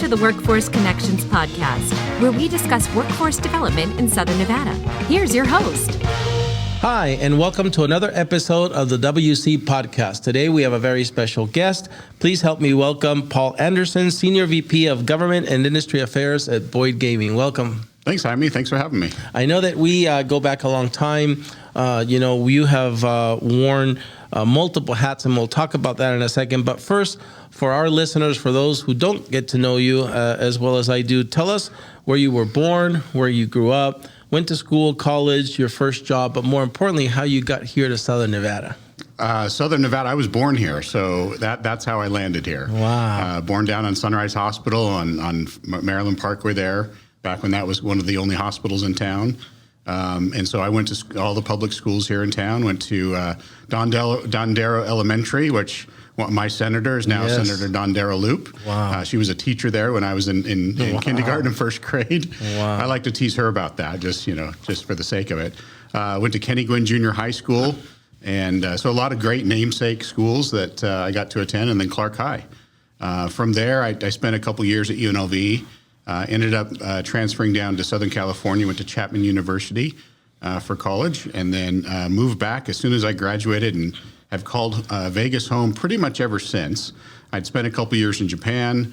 to the Workforce Connections podcast, where we discuss workforce development in Southern Nevada. Here's your host. Hi, and welcome to another episode of the WC podcast. Today we have a very special guest. Please help me welcome Paul Anderson, Senior VP of Government and Industry Affairs at Boyd Gaming. Welcome. Thanks, Jaime. Thanks for having me. I know that we go back a long time. You have worn multiple hats, and we'll talk about that in a second. But first, for our listeners, for those who don't get to know you as well as I do, tell us where you were born, where you grew up, went to school, college, your first job, but more importantly, how you got here to Southern Nevada. Southern Nevada, I was born here, so that's how I landed here. Wow. Born down on Sunrise Hospital on Maryland Parkway there, back when that was one of the only hospitals in town. And so I went to all the public schools here in town, went to Dondero Elementary, which my senator is now Senator Dondero Loop. Wow. She was a teacher there when I was in kindergarten and first grade. Wow. I like to tease her about that, just for the sake of it. Went to Kenny Gwinn Junior High School, and so a lot of great namesake schools that I got to attend, and then Clark High. From there, I spent a couple years at UNLV. Ended up transferring down to Southern California, went to Chapman University for college, and then moved back as soon as I graduated and have called Vegas home pretty much ever since. I'd spent a couple years in Japan,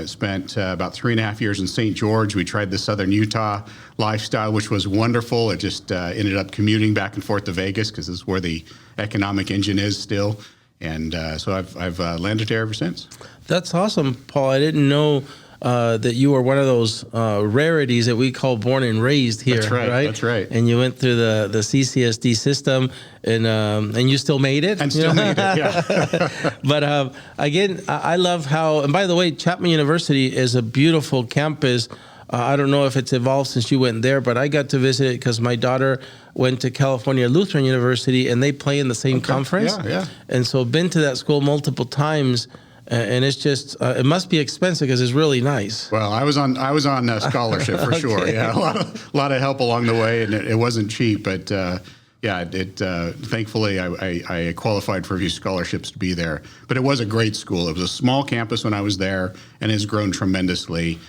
spent about 3.5 years in St. George. We tried the Southern Utah lifestyle, which was wonderful. It just ended up commuting back and forth to Vegas because this is where the economic engine is still. And so I've landed here ever since. That's awesome, Paul. I didn't know that you were one of those rarities that we call born and raised here. That's right. That's right. And you went through the CCSD system, and you still made it. And still made it, yeah. But again, I love how. And by the way, Chapman University is a beautiful campus. I don't know if it's evolved since you went there, but I got to visit it because my daughter went to California Lutheran University, and they play in the same conference. Yeah. And so been to that school multiple times. And it's just, it must be expensive because it's really nice. Well, I was on a scholarship for sure. Yeah, a lot of help along the way, and it wasn't cheap. But thankfully I qualified for a few scholarships to be there. But it was a great school. It was a small campus when I was there, and has grown tremendously.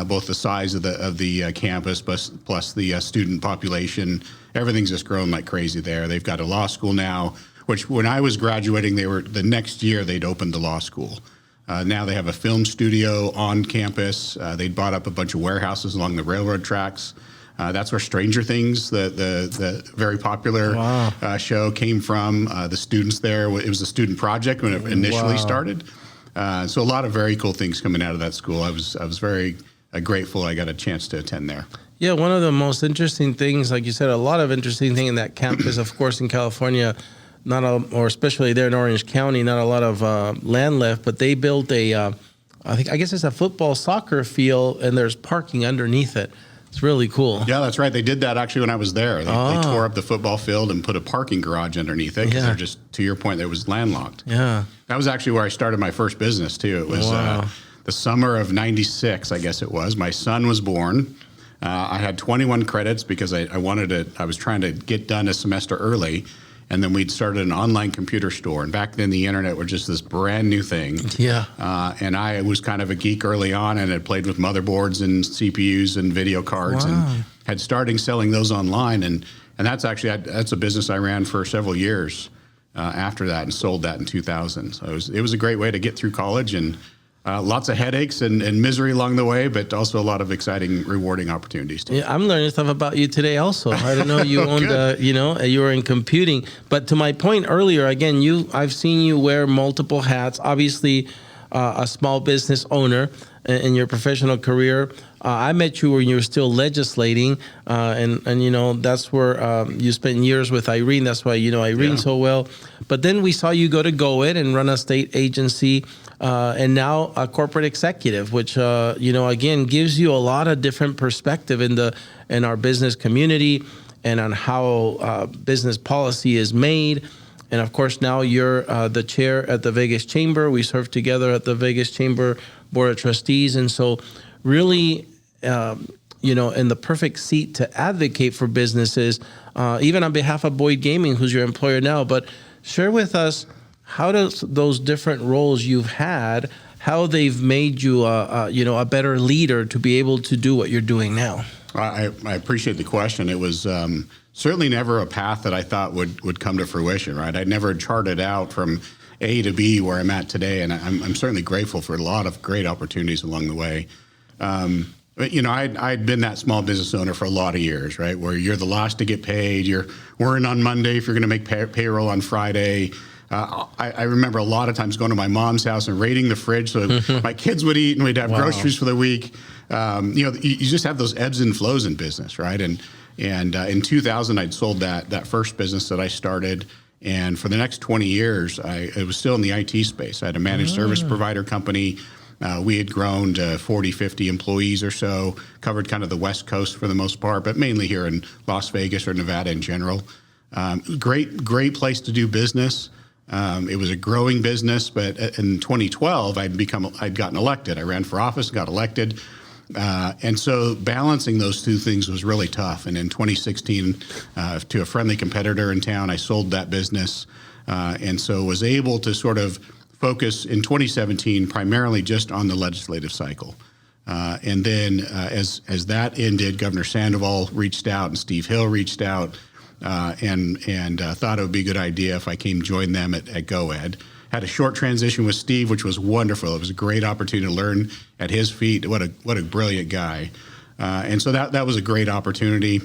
Both the size of the campus plus the student population, everything's just grown like crazy there. They've got a law school now, which when I was graduating, the next year they'd opened the law school. Now they have a film studio on campus. They'd bought up a bunch of warehouses along the railroad tracks. That's where Stranger Things, the very popular show, came from. The students there, it was a student project when it initially started. So a lot of very cool things coming out of that school. I was very grateful I got a chance to attend there. Yeah, one of the most interesting things, like you said, a lot of interesting thing in that campus, of course, in California, or especially there in Orange County, not a lot of land left, but they built I guess it's a soccer field, and there's parking underneath it. It's really cool. Yeah, that's right. They did that actually when I was there. They tore up the football field and put a parking garage underneath it because they're just, to your point, it was landlocked. Yeah. That was actually where I started my first business too. It was the summer of '96, I guess it was. My son was born. I had 21 credits because I was trying to get done a semester early. And then we'd started an online computer store. And back then, the internet was just this brand new thing. Yeah. And I was kind of a geek early on and had played with motherboards and CPUs and video cards and had started selling those online. And that's a business I ran for several years after that and sold that in 2000. So it was a great way to get through college, and lots of headaches and misery along the way, but also a lot of exciting, rewarding opportunities too. Yeah, I'm learning stuff about you today also. I didn't know you owned, you were in computing. But to my point earlier, again, I've seen you wear multiple hats. Obviously, a small business owner in your professional career. I met you when you were still legislating, and that's where you spent years with Irene. That's why you know Irene so well. But then we saw you go to GoEd and run a state agency, and now a corporate executive, which again gives you a lot of different perspective in our business community and on how business policy is made. And of course, now you're the chair at the Vegas Chamber. We serve together at the Vegas Chamber Board of Trustees, and so really, in the perfect seat to advocate for businesses, even on behalf of Boyd Gaming, who's your employer now. But share with us, how does those different roles you've had how they've made you, a better leader to be able to do what you're doing now. I appreciate the question. It was certainly never a path that I thought would come to fruition, right? I'd never charted out from A to B where I'm at today, and I'm certainly grateful for a lot of great opportunities along the way. But, I'd been that small business owner for a lot of years, right? Where you're the last to get paid, you're worrying on Monday if you're going to make payroll on Friday. I remember a lot of times going to my mom's house and raiding the fridge so my kids would eat and we'd have groceries for the week. You just have those ebbs and flows in business, right? And in 2000, I'd sold that first business that I started. And for the next 20 years, I was still in the IT space. I had a managed service provider company. We had grown to 40, 50 employees or so, covered kind of the West Coast for the most part, but mainly here in Las Vegas or Nevada in general. Great place to do business. It was a growing business, but in 2012, I'd gotten elected. I ran for office, got elected. And so balancing those two things was really tough. And in 2016, to a friendly competitor in town, I sold that business. And so was able to sort of focus in 2017 primarily just on the legislative cycle. And then as that ended, Governor Sandoval reached out and Steve Hill reached out and thought it would be a good idea if I came join them at GoEd. Had a short transition with Steve, which was wonderful. It was a great opportunity to learn at his feet. What a brilliant guy. And so that was a great opportunity.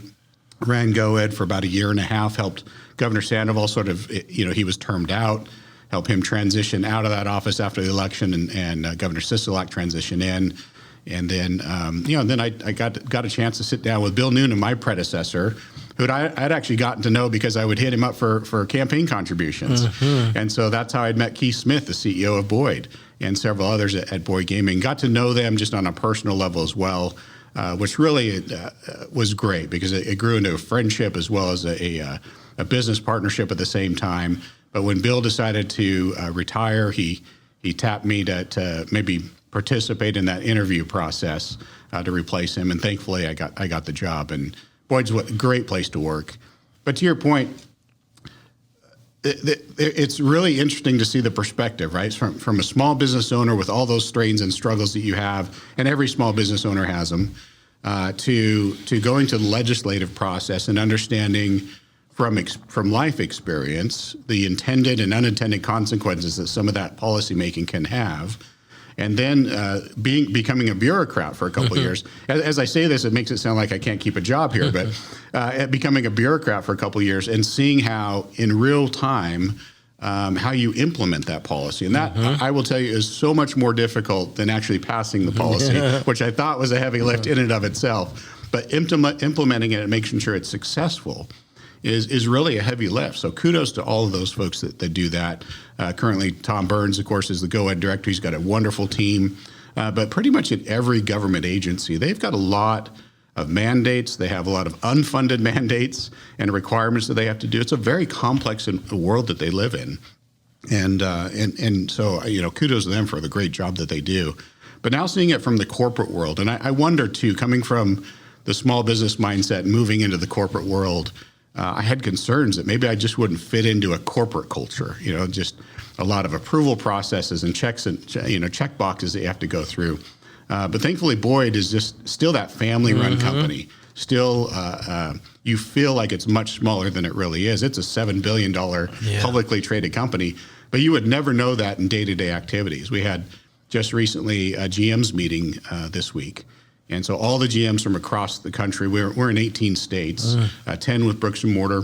Ran GoEd for about a year and a half, helped Governor Sandoval sort of, he was termed out, help him transition out of that office after the election and Governor Sisolak transition in. And then, then I got a chance to sit down with Bill Noonan, my predecessor, who I'd actually gotten to know because I would hit him up for campaign contributions. And so that's how I'd met Keith Smith, the CEO of Boyd, and several others at Boyd Gaming. Got to know them just on a personal level as well, which really was great because it grew into a friendship as well as a business partnership at the same time. But when Bill decided to retire, he tapped me to maybe participate in that interview process to replace him, and thankfully I got the job. And Boyd's a great place to work. But to your point, it's really interesting to see the perspective, right? From a small business owner with all those strains and struggles that you have, and every small business owner has them, to going to the legislative process and understanding from life experience the intended and unintended consequences that some of that policymaking can have. And then becoming a bureaucrat for a couple of years. As I say this, it makes it sound like I can't keep a job here, but becoming a bureaucrat for a couple of years and seeing how in real time how you implement that policy. And that, I will tell you, is so much more difficult than actually passing the policy, which I thought was a heavy lift in and of itself. But implementing it and making sure it's successful is really a heavy lift. So kudos to all of those folks that do that. Currently, Tom Burns, of course, is the GoEd director. He's got a wonderful team. But pretty much at every government agency, they've got a lot of mandates. They have a lot of unfunded mandates and requirements that they have to do. It's a very complex world that they live in. And so, kudos to them for the great job that they do. But now seeing it from the corporate world, and I wonder, too, coming from the small business mindset, moving into the corporate world, I had concerns that maybe I just wouldn't fit into a corporate culture, just a lot of approval processes and checks and, check boxes that you have to go through. But thankfully, Boyd is just still that family-run company. Still, you feel like it's much smaller than it really is. It's a $7 billion publicly traded company, but you would never know that in day-to-day activities. We had just recently a GM's meeting this week. And so all the GMs from across the country, we're in 18 states, 10 with bricks and mortar,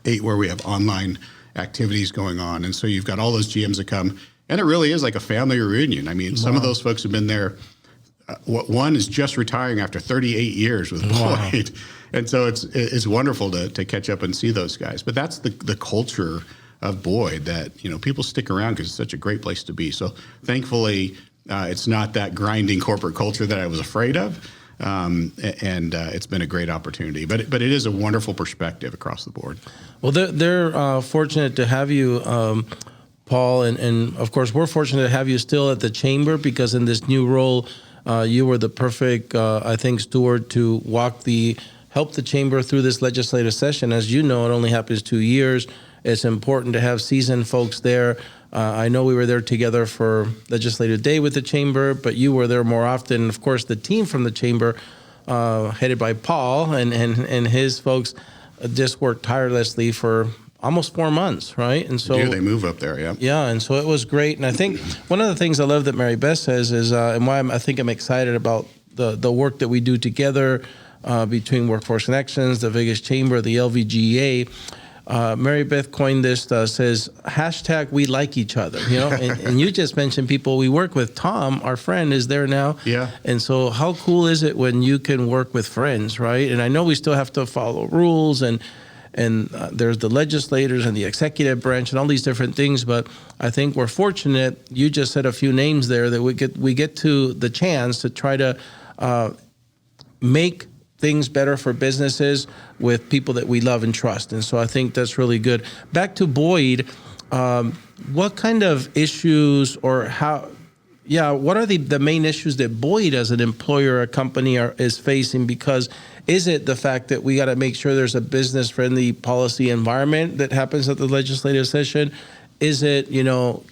8 where we have online activities going on. And so you've got all those GMs that come, and it really is like a family reunion. I mean, some of those folks have been there. One is just retiring after 38 years with Boyd. And so it's wonderful to catch up and see those guys. But that's the culture of Boyd that, people stick around because it's such a great place to be. So thankfully, it's not that grinding corporate culture that I was afraid of, and it's been a great opportunity. But it is a wonderful perspective across the board. Well, they're fortunate to have you, Paul, and of course we're fortunate to have you still at the chamber because in this new role, you were the perfect, I think, steward to help the chamber through this legislative session. As you know, it only happens 2 years. It's important to have seasoned folks there. I know we were there together for Legislative Day with the Chamber, but you were there more often. Of course, the team from the Chamber, headed by Paul and his folks, just worked tirelessly for almost 4 months, right? And so they move up there, yeah. Yeah, and so it was great. And I think one of the things I love that Mary Beth says is, and why I think I'm excited about the work that we do together between Workforce Connections, the Vegas Chamber, the LVGA. Mary Beth coined this, says, hashtag we like each other, and you just mentioned people we work with. Tom, our friend, is there now. Yeah. And so how cool is it when you can work with friends, right? And I know we still have to follow rules and there's the legislators and the executive branch and all these different things, but I think we're fortunate. You just said a few names there that we get to the chance to try to make things better for businesses with people that we love and trust. And so I think that's really good. Back to Boyd, what kind of issues or what are the main issues that Boyd as an employer or company is facing? Because is it the fact that we got to make sure there's a business-friendly policy environment that happens at the legislative session? Is it,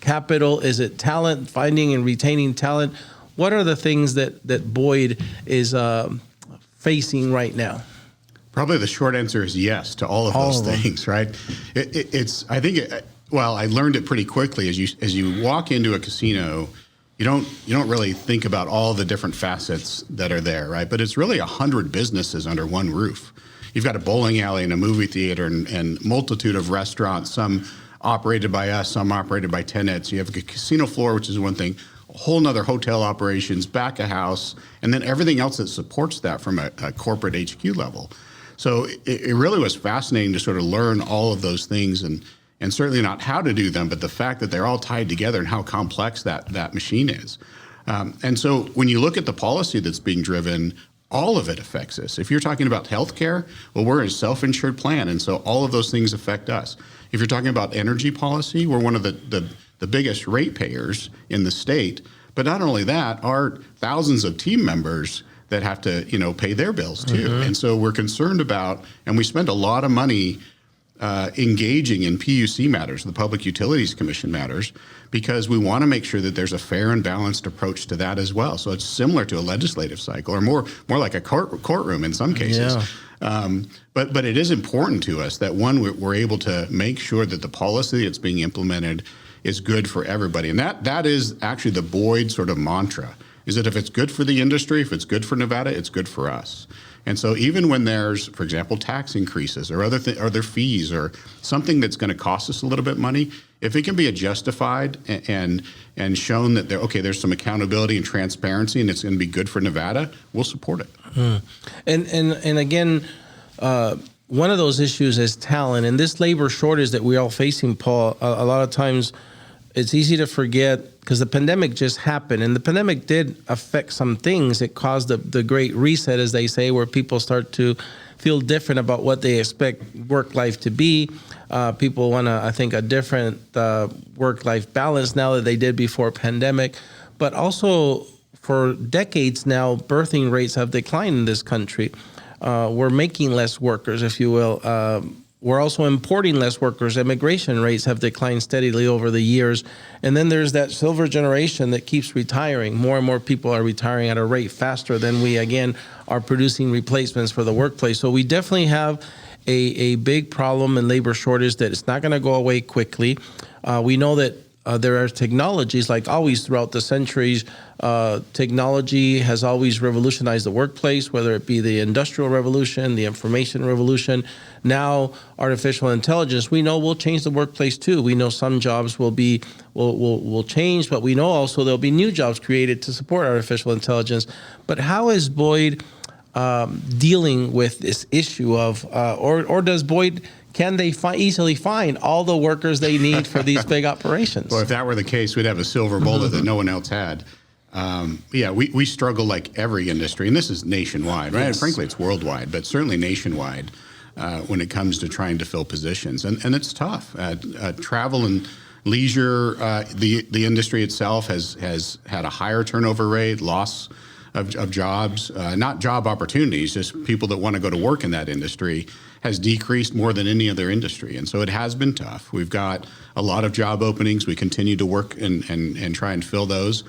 capital? Is it talent, finding and retaining talent? What are the things that Boyd is facing right now? Probably the short answer is yes to all of those things, right? I learned it pretty quickly. As you walk into a casino, you don't really think about all the different facets that are there, right? But it's really 100 businesses under one roof. You've got a bowling alley and a movie theater and multitude of restaurants, some operated by us, some operated by tenants. You have a casino floor, which is one thing, a whole nother hotel operations, back of house, and then everything else that supports that from a corporate HQ level. So it really was fascinating to sort of learn all of those things and certainly not how to do them, but the fact that they're all tied together and how complex that machine is. And so when you look at the policy that's being driven, all of it affects us. If you're talking about healthcare, well, we're a self-insured plan, and so all of those things affect us. If you're talking about energy policy, we're one of the biggest ratepayers in the state. But not only that, our thousands of team members that have to, pay their bills too. Mm-hmm. And so we're concerned about, and we spend a lot of money engaging in PUC matters, the Public Utilities Commission matters, because we want to make sure that there's a fair and balanced approach to that as well. So it's similar to a legislative cycle, or more like a courtroom in some cases. Yeah. But it is important to us that, one, we're able to make sure that the policy that's being implemented is good for everybody. And that is actually the Boyd sort of mantra, is that if it's good for the industry, if it's good for Nevada, it's good for us. And so even when there's, for example, tax increases or other fees or something that's going to cost us a little bit of money, if it can be justified and shown that there's some accountability and transparency and it's going to be good for Nevada, we'll support it. And again, one of those issues is talent, and this labor shortage that we're all facing, Paul. A lot of times, it's easy to forget because the pandemic just happened, and the pandemic did affect some things. It caused the great reset, as they say, where people start to feel different about what they expect work life to be. People want I think, a different work-life balance now that they did before pandemic. But also, for decades now, birthing rates have declined in this country. We're making less workers, if you will. We're also importing less workers. Immigration rates have declined steadily over the years. And then there's that silver generation that keeps retiring. More and more people are retiring at a rate faster than we, again, are producing replacements for the workplace. So we definitely have a big problem in labor shortage that it's not going to go away quickly. We know that there are technologies, like always throughout the centuries. Technology has always revolutionized the workplace, whether it be the Industrial Revolution, the Information Revolution. Now, artificial intelligence, we know will change the workplace too. We know some jobs will change, but we know also there'll be new jobs created to support artificial intelligence. But how is Boyd dealing with this issue of, or does Boyd? Can they easily find all the workers they need for these big operations? Well, if that were the case, we'd have a silver bullet that no one else had. We struggle like every industry, and this is nationwide, right? Yes. Frankly, it's worldwide, but certainly nationwide when it comes to trying to fill positions. And it's tough. Travel and leisure, the industry itself has had a higher turnover rate, loss of jobs, not job opportunities, just people that want to go to work in that industry, has decreased more than any other industry. And so it has been tough. We've got a lot of job openings. We continue to work and try and fill those.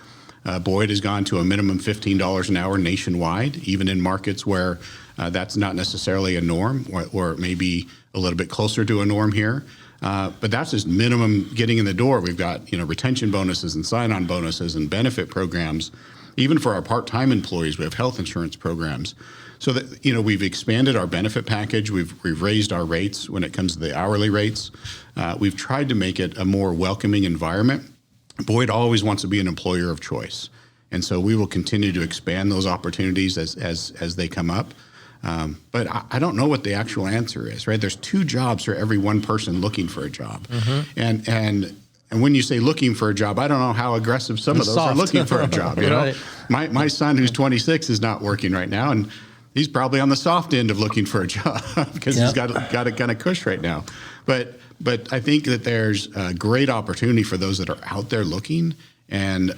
Boyd has gone to a minimum $15 an hour nationwide, even in markets where that's not necessarily a norm, or maybe a little bit closer to a norm here. But that's just minimum getting in the door. We've got retention bonuses and sign-on bonuses and benefit programs. Even for our part-time employees, we have health insurance programs. So that we've expanded our benefit package. We've raised our rates when it comes to the hourly rates. We've tried to make it a more welcoming environment. Boyd always wants to be an employer of choice, and so we will continue to expand those opportunities as they come up. But I don't know what the actual answer is, right? There's 2 jobs for every 1 person looking for a job. And when you say looking for a job, I don't know how aggressive some of those are looking for a job. Right. My son, who's 26, is not working right now, and he's probably on the soft end of looking for a job because he's got it kind of cush right now. But I think that there's a great opportunity for those that are out there looking. And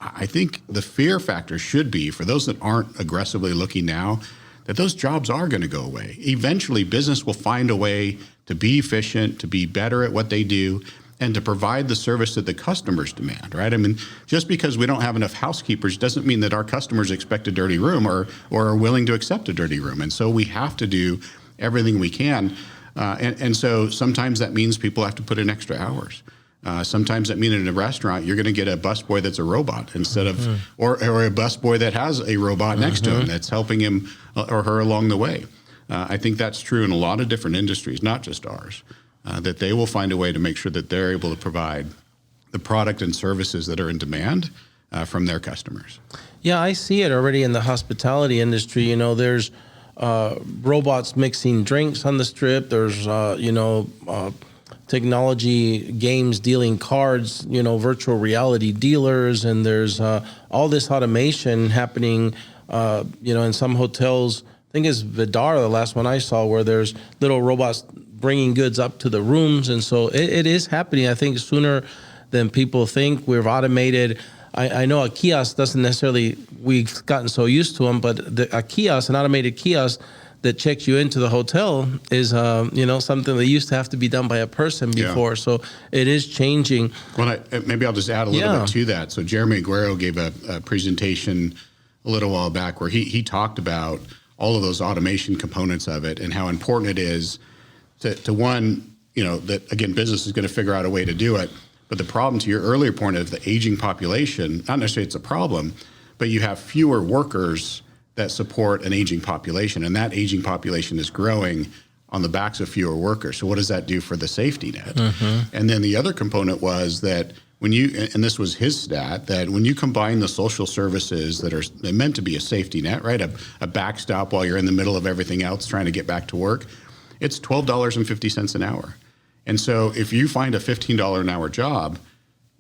I think the fear factor should be for those that aren't aggressively looking now, that those jobs are going to go away. Eventually, business will find a way to be efficient, to be better at what they do, and to provide the service that the customers demand, right? I mean, just because we don't have enough housekeepers doesn't mean that our customers expect a dirty room or are willing to accept a dirty room. And so we have to do everything we can. And so sometimes that means people have to put in extra hours. Sometimes that means in a restaurant, you're going to get a busboy that's a robot instead of, or a busboy that has a robot next to him that's helping him or her along the way. I think that's true in a lot of different industries, not just ours, that they will find a way to make sure that they're able to provide the product and services that are in demand from their customers. Yeah, I see it already in the hospitality industry. There's robots mixing drinks on the strip. There's, technology games dealing cards, virtual reality dealers, and there's all this automation happening, in some hotels. I think it's Vidar, the last one I saw, where there's little robots bringing goods up to the rooms. And so it is happening, I think, sooner than people think. We've automated. I know a kiosk doesn't necessarily, we've gotten so used to them, but a kiosk, an automated kiosk that checks you into the hotel is, something that used to have to be done by a person before. Yeah. So it is changing. Well, maybe I'll just add a little bit to that. So Jeremy Aguero gave a presentation a little while back where he talked about all of those automation components of it and how important it is to one, that, again, business is going to figure out a way to do it. But the problem, to your earlier point of the aging population, not necessarily it's a problem, but you have fewer workers that support an aging population, and that aging population is growing on the backs of fewer workers. So what does that do for the safety net? And then the other component was that when you, and this was his stat, that when you combine the social services that are meant to be a safety net, right, a backstop while you're in the middle of everything else trying to get back to work, it's $12.50 an hour. And so if you find a $15 an hour job,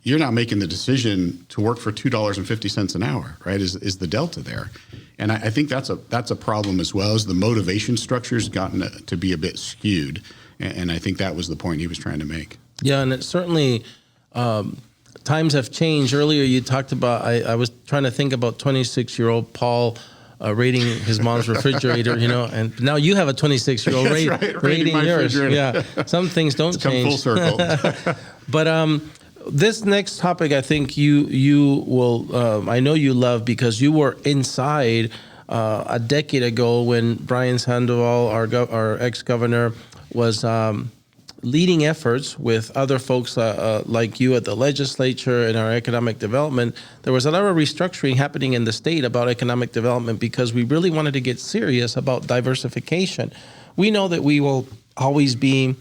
you're not making the decision to work for $2.50 an hour, right, is the delta there. And I think that's a problem as well, as the motivation structure's gotten to be a bit skewed. And I think that was the point he was trying to make. Yeah, and it certainly, times have changed. Earlier you talked about, I was trying to think about 26-year-old Paul rating his mom's refrigerator, and now you have a 26-year-old rating yours. Yeah, some things don't change. Come full circle. But this next topic, I think you will, I know you love, because you were inside a decade ago when Brian Sandoval, our ex-governor, was leading efforts with other folks like you at the legislature and our economic development. There was a lot of restructuring happening in the state about economic development because we really wanted to get serious about diversification. We know that we will always be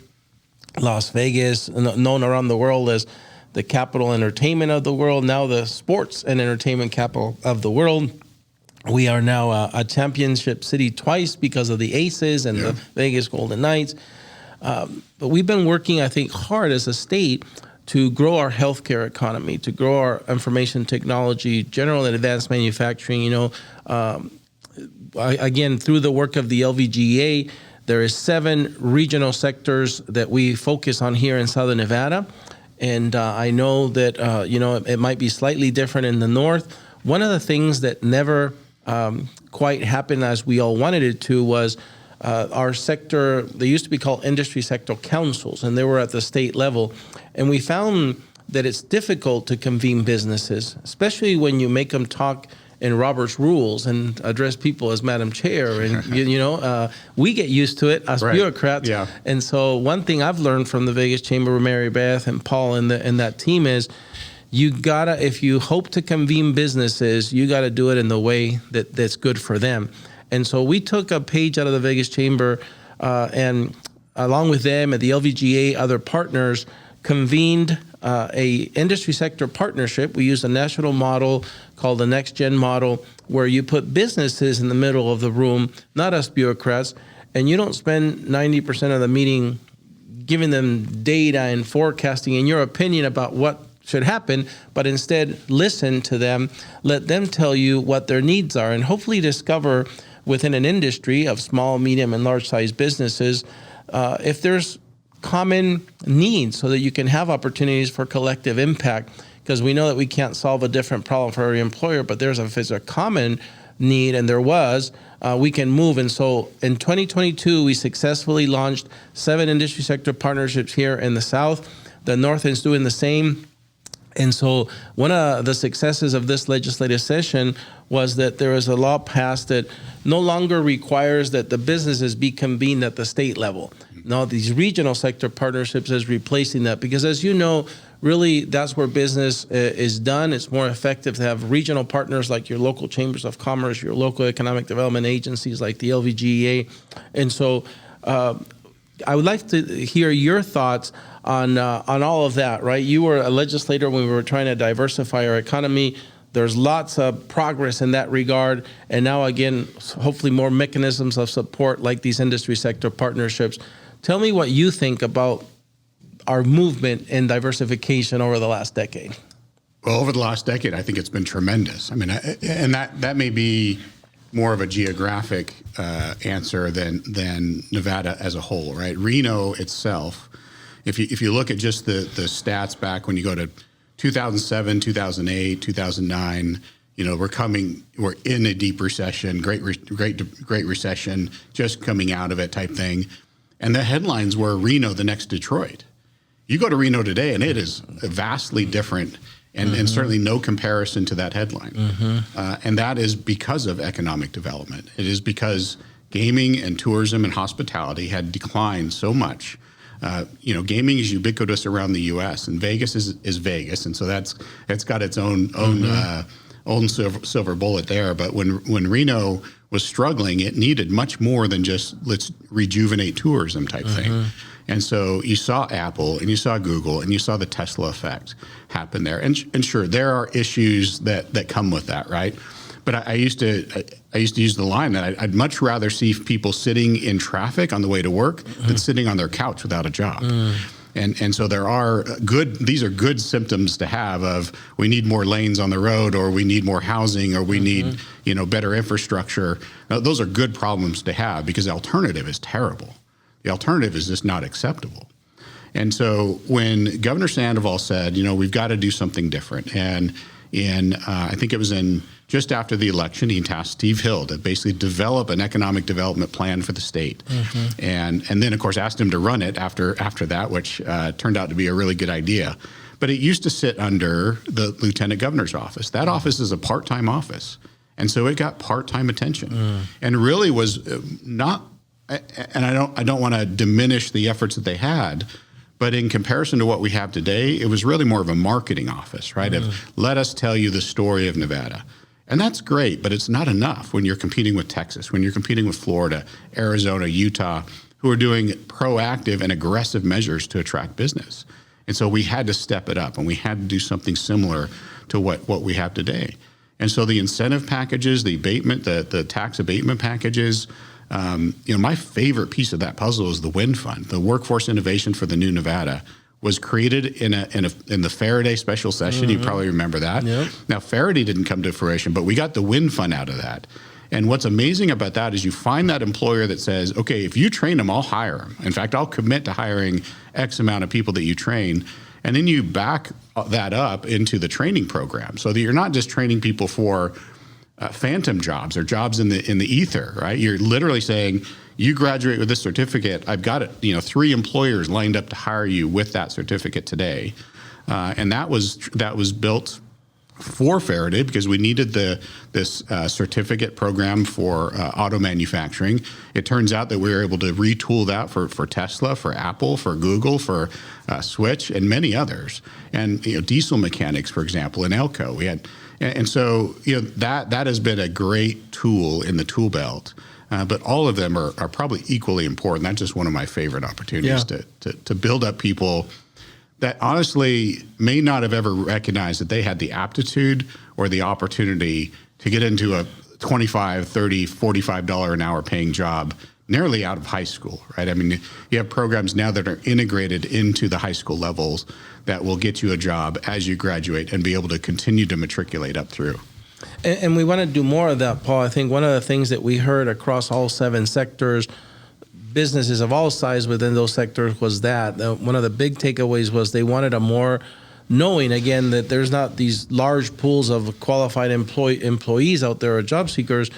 Las Vegas, known around the world as the capital entertainment of the world, now the sports and entertainment capital of the world. We are now a championship city twice because of the Aces and the Vegas Golden Knights. But we've been working, I think, hard as a state to grow our healthcare economy, to grow our information technology, general and advanced manufacturing. Again, through the work of the LVGA, there is 7 regional sectors that we focus on here in Southern Nevada. And I know that, it might be slightly different in the north. One of the things that never quite happen as we all wanted it to was our sector, they used to be called industry sector councils, and they were at the state level. And we found that it's difficult to convene businesses, especially when you make them talk in Robert's rules and address people as Madam Chair. And, we get used to it as bureaucrats. Yeah. And so one thing I've learned from the Vegas Chamber with Mary Beth and Paul and that team is you gotta, if you hope to convene businesses, you gotta do it in the way that's good for them. And so we took a page out of the Vegas Chamber and along with them and the LVGA, other partners, convened a industry sector partnership. We used a national model called the Next Gen model, where you put businesses in the middle of the room, not us bureaucrats, and you don't spend 90% of the meeting giving them data and forecasting and your opinion about what should happen, but instead listen to them, let them tell you what their needs are, and hopefully discover within an industry of small, medium, and large-sized businesses if there's common needs so that you can have opportunities for collective impact, because we know that we can't solve a different problem for every employer, but if there's a common need, and there was, we can move. And so in 2022, we successfully launched 7 industry sector partnerships here in the South. The North is doing the same. And so one of the successes of this legislative session was that there was a law passed that no longer requires that the businesses be convened at the state level. Now, these regional sector partnerships is replacing that, because as you know, really that's where business is done. It's more effective to have regional partners like your local chambers of commerce, your local economic development agencies like the LVGA. And so I would like to hear your thoughts on all of that, right? You were a legislator when we were trying to diversify our economy. There's lots of progress in that regard. And now, again, hopefully more mechanisms of support like these industry sector partnerships. Tell me what you think about our movement in diversification over the last decade. Well, over the last decade, I think it's been tremendous. I mean, and that may be more of a geographic answer than Nevada as a whole, right? Reno itself, if you look at just the stats back when you go to 2007, 2008, 2009, we're in a deep recession, great recession, just coming out of it type thing. And the headlines were Reno, the next Detroit. You go to Reno today and it is vastly different and certainly no comparison to that headline. And that is because of economic development. It is because gaming and tourism and hospitality had declined so much. Gaming is ubiquitous around the U.S. and Vegas is Vegas, and so it's got its own silver bullet there. But when Reno was struggling, it needed much more than just let's rejuvenate tourism type thing. And so you saw Apple and you saw Google and you saw the Tesla effect happen there. And sure, there are issues that come with that, right? But I used to use the line that I'd much rather see people sitting in traffic on the way to work than sitting on their couch without a job. And so these are good symptoms to have of we need more lanes on the road, or we need more housing, or we need better infrastructure. Now, those are good problems to have, because the alternative is terrible. The alternative is just not acceptable. And so when Governor Sandoval said, we've got to do something different, and I think it was just after the election, he tasked Steve Hill to basically develop an economic development plan for the state. And then, of course, asked him to run it after that, which turned out to be a really good idea. But it used to sit under the lieutenant governor's office. That office is a part-time office. And so it got part-time attention and really was not, and I don't want to diminish the efforts that they had, but in comparison to what we have today, it was really more of a marketing office, right? Of let us tell you the story of Nevada. And that's great, but it's not enough when you're competing with Texas, when you're competing with Florida, Arizona, Utah, who are doing proactive and aggressive measures to attract business. And so we had to step it up, and we had to do something similar to what we have today. And so the incentive packages, the abatement, the tax abatement packages, my favorite piece of that puzzle is the WIN Fund, the Workforce Innovation for the New Nevada, was created in the Faraday special session. You probably remember that. Yep. Now, Faraday didn't come to fruition, but we got the WIN Fund out of that. And what's amazing about that is you find that employer that says, okay, if you train them, I'll hire them. In fact, I'll commit to hiring X amount of people that you train. And then you back that up into the training program so that you're not just training people for phantom jobs or jobs in the ether, right? You're literally saying, you graduate with this certificate, I've got it, 3 employers lined up to hire you with that certificate today. And that was built for Faraday because we needed this certificate program for auto manufacturing. It turns out that we were able to retool that for Tesla, for Apple, for Google, for Switch, and many others. And diesel mechanics, for example, in Elko, we had. And so that has been a great tool in the tool belt. But all of them are probably equally important. That's just one of my favorite opportunities to build up people that honestly may not have ever recognized that they had the aptitude or the opportunity to get into a $25, $30, $45 an hour paying job nearly out of high school, right? I mean, you have programs now that are integrated into the high school levels that will get you a job as you graduate and be able to continue to matriculate up through. And we want to do more of that, Paul. I think one of the things that we heard across all 7 sectors, businesses of all sizes within those sectors, was that one of the big takeaways was they wanted a more knowing, again, that there's not these large pools of qualified employees out there or job seekers.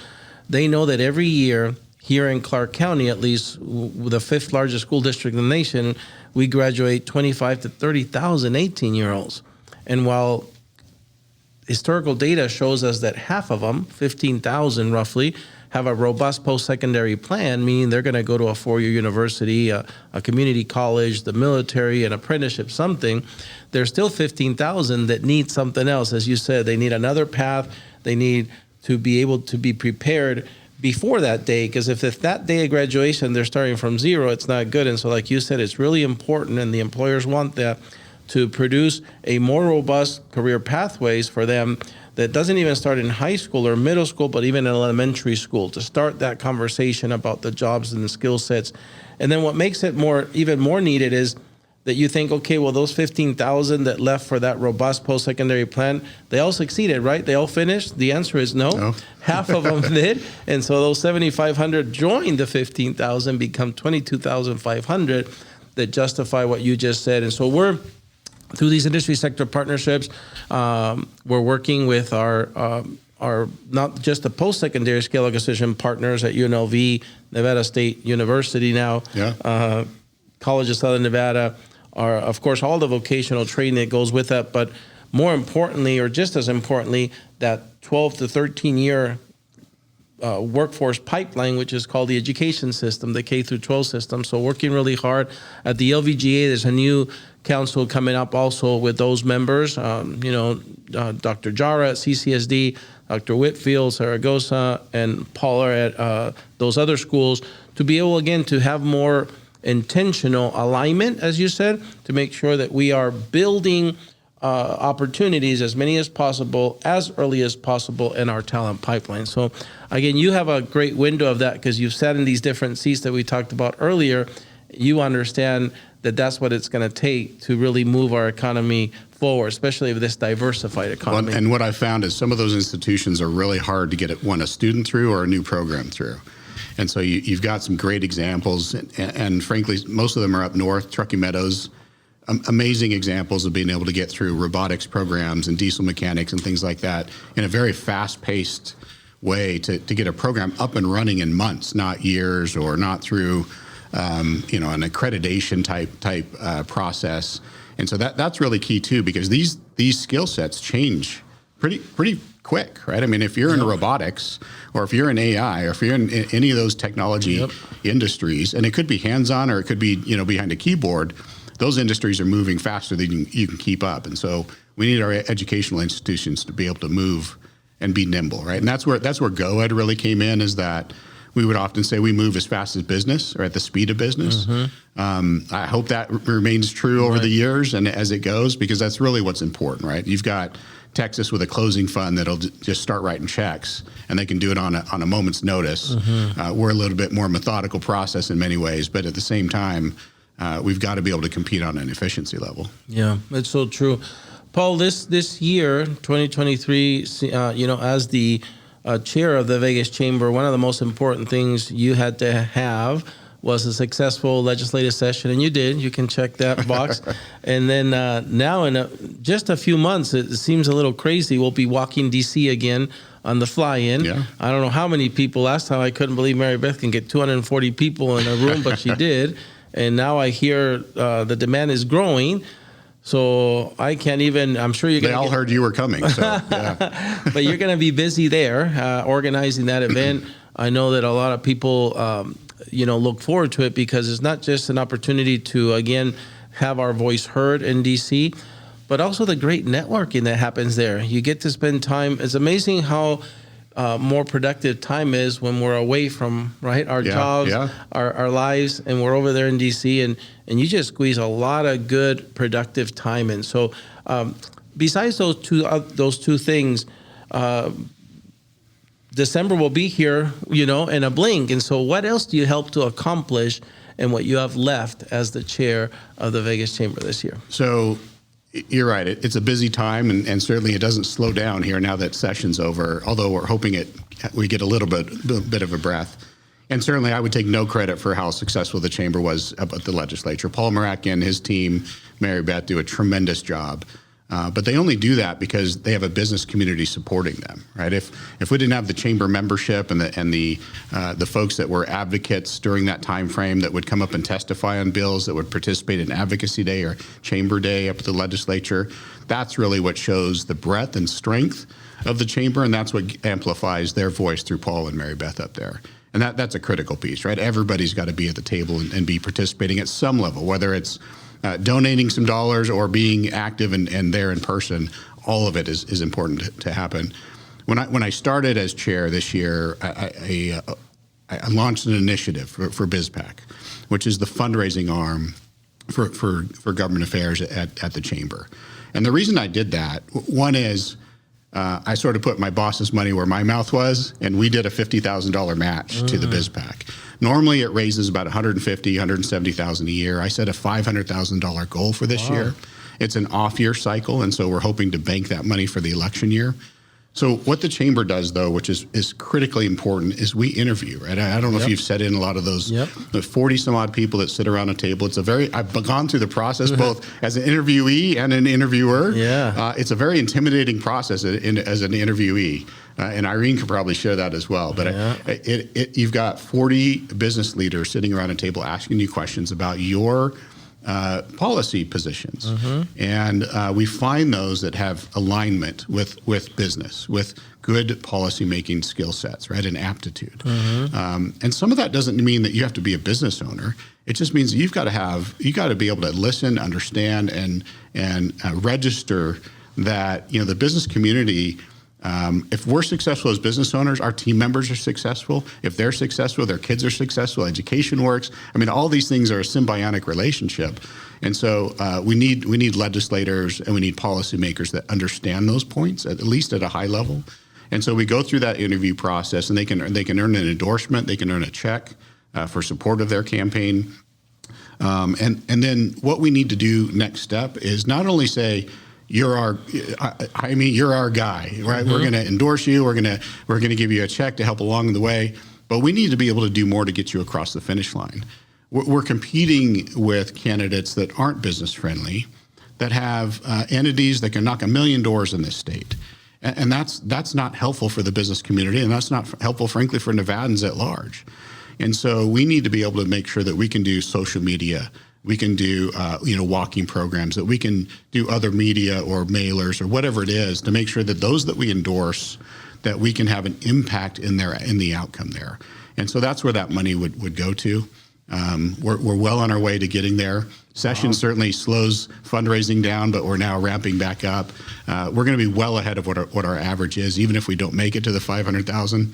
They know that every year here in Clark County, at least the 5th largest school district in the nation, we graduate 25 to 30,000 18-year-olds. And while historical data shows us that half of them, 15,000 roughly, have a robust post-secondary plan, meaning they're going to go to a 4-year university, a community college, the military, an apprenticeship, something. There's still 15,000 that need something else. As you said, they need another path. They need to be able to be prepared before that day, because if that day of graduation they're starting from zero, it's not good. And so like you said, it's really important, and the employers want that, to produce a more robust career pathways for them that doesn't even start in high school or middle school, but even in elementary school, to start that conversation about the jobs and the skill sets. And then what makes it even more needed is that you think, okay, well, those 15,000 that left for that robust post-secondary plan, they all succeeded, right? They all finished? The answer is no. Half of them did. And so those 7,500 joined the 15,000, become 22,500 that justify what you just said. And so we're, through these industry sector partnerships, we're working with our not just the post-secondary scale acquisition partners at UNLV, Nevada State University now, College of Southern Nevada, are, of course, all the vocational training that goes with that, but more importantly, or just as importantly, that 12 to 13-year workforce pipeline, which is called the education system, the K through 12 system. So working really hard at the LVGA. There's a new council coming up also with those members. Dr. Jara at CCSD, Dr. Whitfield, Zaragoza, and Paula at those other schools, to be able, again, to have more intentional alignment, as you said, to make sure that we are building opportunities, as many as possible, as early as possible in our talent pipeline. So again, you have a great window of that because you've sat in these different seats that we talked about earlier. You understand that that's what it's going to take to really move our economy forward, especially with this diversified economy. And what I found is some of those institutions are really hard to get a student through or a new program through. And so you've got some great examples, and frankly, most of them are up north, Truckee Meadows, amazing examples of being able to get through robotics programs and diesel mechanics and things like that in a very fast-paced way to get a program up and running in months, not years, or not through an accreditation type process. And so that's really key too, because these skill sets change pretty quick, right? I mean, if you're in robotics, or if you're in AI, or if you're in any of those technology industries, and it could be hands-on or it could be behind a keyboard, those industries are moving faster than you can keep up. And so we need our educational institutions to be able to move and be nimble, right? And that's where GoEd really came in, is that we would often say we move as fast as business, or at the speed of business. Mm-hmm. I hope that remains true over the years and as it goes, because that's really what's important, right? You've got Texas with a closing fund that'll just start writing checks, and they can do it on a moment's notice. Mm-hmm. We're a little bit more methodical process in many ways, but at the same time, we've got to be able to compete on an efficiency level. Yeah, that's so true. Paul, this year, 2023, as the chair of the Vegas Chamber, one of the most important things you had to have was a successful legislative session, and you did. You can check that box. And then now in just a few months, it seems a little crazy, we'll be walking D.C. again on the fly-in. Yeah. I don't know how many people. Last time I couldn't believe Mary Beth can get 240 people in a room, but she did. And now I hear the demand is growing. So I can't even, I'm sure you're going to. They all heard you were coming. So, yeah. But you're going to be busy there organizing that event. I know that a lot of people, look forward to it because it's not just an opportunity to, again, have our voice heard in D.C., but also the great networking that happens there. You get to spend time. It's amazing how more productive time is when we're away from our jobs, our lives, and we're over there in D.C. and you just squeeze a lot of good productive time in. So besides those two things, December will be here, in a blink. And so what else do you help to accomplish in what you have left as the chair of the Vegas Chamber this year? So you're right. It's a busy time, and certainly it doesn't slow down here now that session's over, although we're hoping we get a little bit of a breath. And certainly I would take no credit for how successful the Chamber was at the legislature. Paul Marak and his team, Mary Beth, do a tremendous job. But they only do that because they have a business community supporting them, right? If we didn't have the chamber membership and the folks that were advocates during that time frame that would come up and testify on bills, that would participate in advocacy day or chamber day up at the legislature, that's really what shows the breadth and strength of the chamber, and that's what amplifies their voice through Paul and Mary Beth up there. And that's a critical piece, right? Everybody's got to be at the table and be participating at some level, whether it's donating some dollars or being active and there in person. All of it is important to happen. When I started as chair this year, I launched an initiative for BizPAC, which is the fundraising arm for government affairs at the chamber. And the reason I did that, one is I sort of put my boss's money where my mouth was, and we did a $50,000 match to the BizPAC. Normally, it raises about $150,000, $170,000 a year. I set a $500,000 goal for this year. It's an off-year cycle, and so we're hoping to bank that money for the election year. So what the chamber does, though, which is critically important, is we interview, right? I don't know if you've set in a lot of those, the 40-some-odd people that sit around a table. I've gone through the process both as an interviewee and an interviewer. It's a very intimidating process as an interviewee. And Irene could probably share that as well. But you've got 40 business leaders sitting around a table asking you questions about your policy positions. And we find those that have alignment with business, with good policymaking skill sets, right, and aptitude. And some of that doesn't mean that you have to be a business owner. It just means you've got to be able to listen, understand, and register that the business community. If we're successful as business owners, our team members are successful. If they're successful, their kids are successful, education works. I mean, all these things are a symbiotic relationship. And so we need legislators and we need policymakers that understand those points, at least at a high level. And so we go through that interview process, and they can earn an endorsement, they can earn a check for support of their campaign. And then what we need to do next step is not only say, you're our guy, right? We're going to endorse you. We're going to give you a check to help along the way. But we need to be able to do more to get you across the finish line. We're competing with candidates that aren't business friendly, that have entities that can knock 1 million doors in this state, and that's not helpful for the business community, and that's not helpful, frankly, for Nevadans at large. And so we need to be able to make sure that we can do social media. We can do, walking programs, that we can do other media or mailers or whatever it is to make sure that those that we endorse, that we can have an impact in the outcome there. And so that's where that money would go to. We're well on our way to getting there. Session certainly slows fundraising down, but we're now ramping back up. We're going to be well ahead of what our average is, even if we don't make it to the 500,000.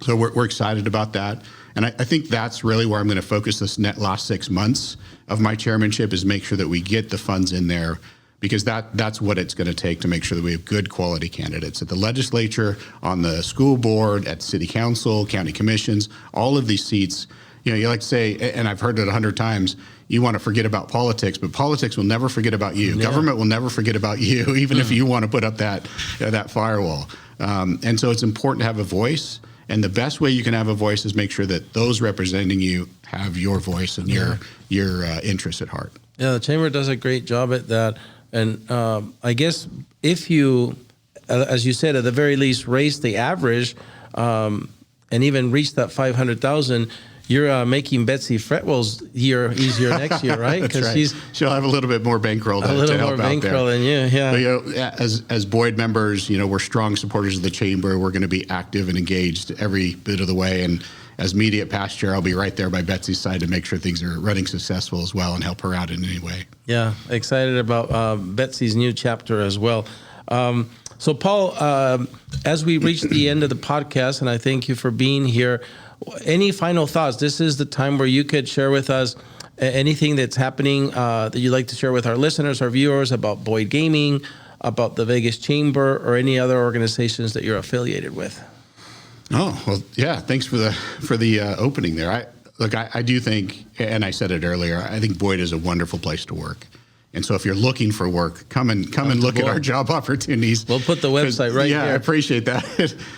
So we're excited about that. And I think that's really where I'm going to focus this last 6 months of my chairmanship, is make sure that we get the funds in there, because that's what it's going to take to make sure that we have good quality candidates at the legislature, on the school board, at city council, county commissions, all of these seats. You like to say, and I've heard it 100 times, you want to forget about politics, but politics will never forget about you. Yeah. Government will never forget about you, even if you want to put up that firewall. And so it's important to have a voice. And the best way you can have a voice is make sure that those representing you have your voice and your interests at heart. Yeah, the chamber does a great job at that. And I guess if you as you said, at the very least, raise the average and even reach that 500,000. You're making Betsy Fretwell's year easier next year, right? Because she'll have a little bit more bankroll to help out there. A little more bankroll than you, yeah. But, as Boyd members, we're strong supporters of the chamber. We're going to be active and engaged every bit of the way. And as media at past chair, I'll be right there by Betsy's side to make sure things are running successful as well and help her out in any way. Yeah, excited about Betsy's new chapter as well. So, Paul, as we reach the end of the podcast, and I thank you for being here, any final thoughts? This is the time where you could share with us anything that's happening that you'd like to share with our listeners, our viewers, about Boyd Gaming, about the Vegas Chamber, or any other organizations that you're affiliated with. Oh, well, yeah. Thanks for the opening there. I do think, and I said it earlier, I think Boyd is a wonderful place to work. And so if you're looking for work, come and look at our job opportunities. We'll put the website right here. Yeah, I appreciate that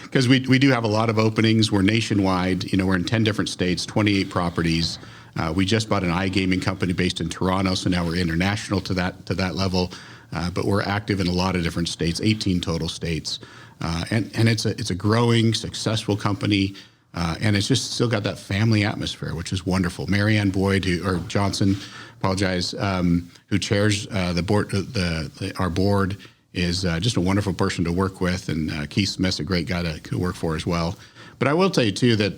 because we do have a lot of openings. We're nationwide. We're in 10 different states, 28 properties. We just bought an iGaming company based in Toronto, so now we're international to that level. But we're active in a lot of different states, 18 total states. And it's a growing, successful company. And it's just still got that family atmosphere, which is wonderful. Marianne Boyd, who chairs the board, our board, is just a wonderful person to work with, and Keith Smith's a great guy to work for as well. But I will tell you too that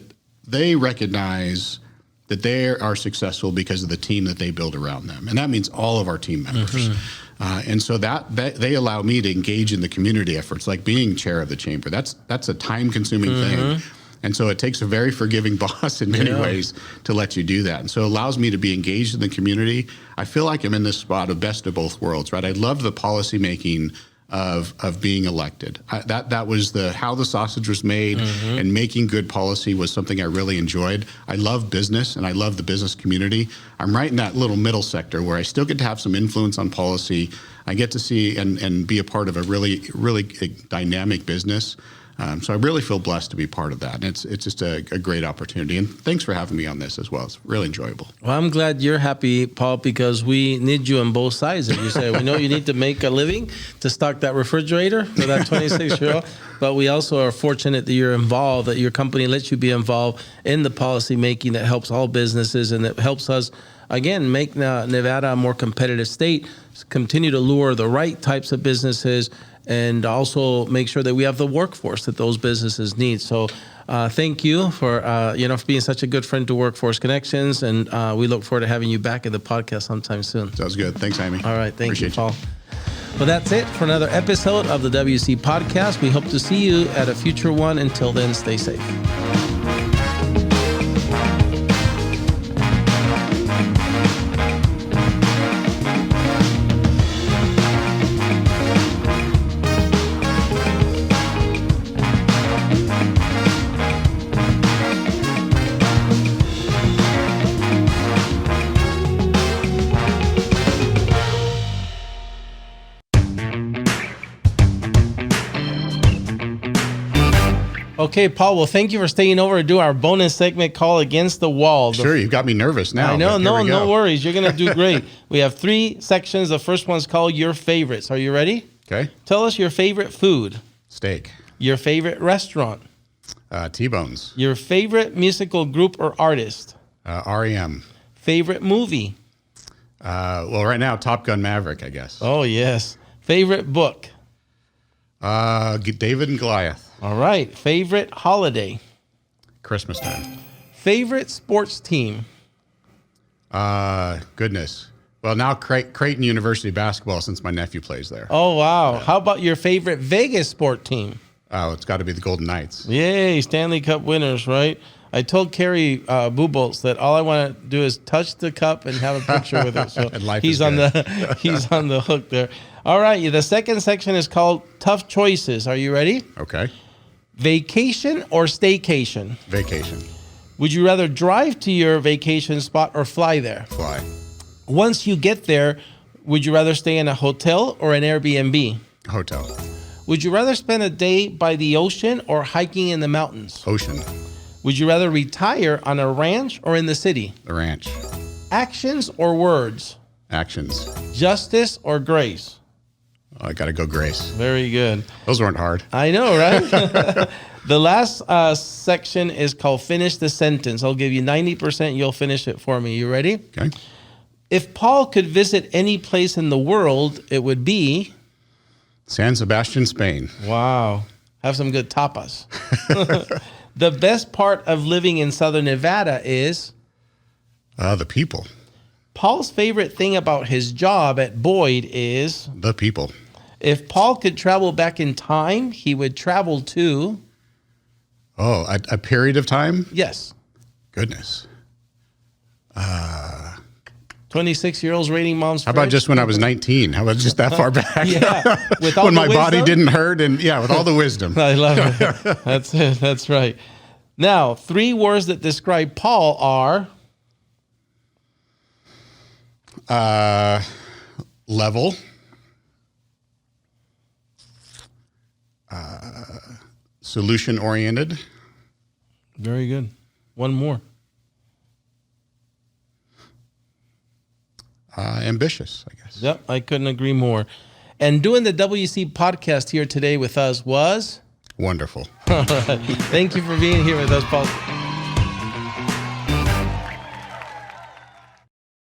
they recognize that they are successful because of the team that they build around them, and that means all of our team members. Mm-hmm. And so that they allow me to engage in the community efforts, like being chair of the chamber. That's a time-consuming thing. And so it takes a very forgiving boss in many ways to let you do that. And so it allows me to be engaged in the community. I feel like I'm in this spot of best of both worlds, right? I love the policy making of being elected. That was how the sausage was made, and making good policy was something I really enjoyed. I love business, and I love the business community. I'm right in that little middle sector where I still get to have some influence on policy. I get to see and be a part of a really, really dynamic business. So I really feel blessed to be part of that. And it's just a great opportunity. And thanks for having me on this as well. It's really enjoyable. Well, I'm glad you're happy, Paul, because we need you on both sides. As you say, we know you need to make a living to stock that refrigerator for that 26-year-old. But we also are fortunate that you're involved, that your company lets you be involved in the policy making that helps all businesses and that helps us, again, make Nevada a more competitive state, continue to lure the right types of businesses, and also make sure that we have the workforce that those businesses need. So thank you for for being such a good friend to Workforce Connections, and we look forward to having you back in the podcast sometime soon. Sounds good. Thanks, Jaime. All right. Thank you, Paul. Well, that's it for another episode of the WC Podcast. We hope to see you at a future one. Until then, stay safe. Okay, Paul, well, thank you for staying over to do our bonus segment called Against the Wall. Sure, you've got me nervous now. I know, no worries. You're going to do great. We have 3 sections. The first one's called Your Favorites. Are you ready? Okay. Tell us your favorite food. Steak. Your favorite restaurant. T-Bones. Your favorite musical group or artist. REM. Favorite movie. Well, right now, Top Gun Maverick, I guess. Oh, yes. Favorite book. David and Goliath. All right. Favorite holiday. Christmas time. Favorite sports team. Goodness. Well, now Creighton University basketball, since my nephew plays there. Oh, wow. Yeah. How about your favorite Vegas sport team? Oh, it's got to be the Golden Knights. Yay, Stanley Cup winners, right? I told Kerry Buboltz that all I want to do is touch the cup and have a picture with it. So he's on the hook there. All right, the second section is called Tough Choices. Are you ready? Okay. Vacation or staycation? Vacation. Would you rather drive to your vacation spot or fly there? Fly. Once you get there, would you rather stay in a hotel or an Airbnb? Hotel. Would you rather spend a day by the ocean or hiking in the mountains? Ocean. Would you rather retire on a ranch or in the city? The ranch. Actions or words? Actions. Justice or grace? I got to go Grace. Very good. Those weren't hard. I know, right? The last section is called Finish the Sentence. I'll give you 90%. You'll finish it for me. You ready? Okay. If Paul could visit any place in the world, it would be... San Sebastian, Spain. Wow. Have some good tapas. The best part of living in Southern Nevada is... The people. Paul's favorite thing about his job at Boyd is... The people. If Paul could travel back in time, he would travel to... Oh, a period of time? Yes. Goodness. 26-year-olds raiding mom's How about just when I was 19? How about just that far back? Yeah. With all when the my body wisdom? didn't hurt and with all the wisdom. I love it. That's it. That's right. Now, 3 words that describe Paul are... Level. Solution-oriented. Very good. One more. Ambitious, I guess. Yep, I couldn't agree more. And doing the WC podcast here today with us was... Wonderful. All right. Thank you for being here with us, Paul.